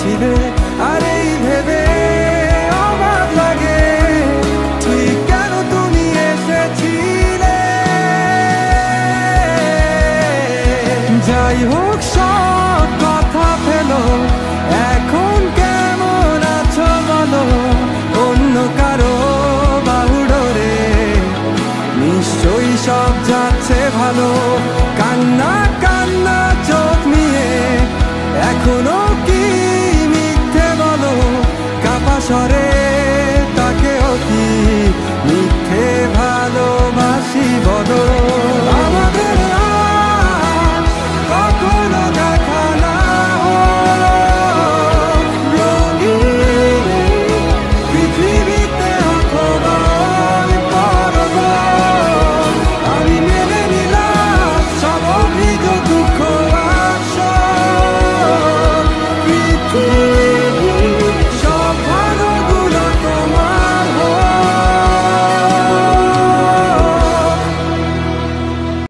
ছিলে। আর এই ভেবে অবাক লাগে ঠিক কেন তুমি এসেছিলে। যাই হোক সব কথা ফেলো, এখন কেমন আছো বলো। অন্য কারো বাহুডোরে নিশ্চয়ই সব যাচ্ছে ভালো। কান্না কান্না চোখ নিয়ে এখনো কি মিথ্যে বলো। কাপা স্বরে তাকেও কি মিথ্যে ভালোবাসি বলো।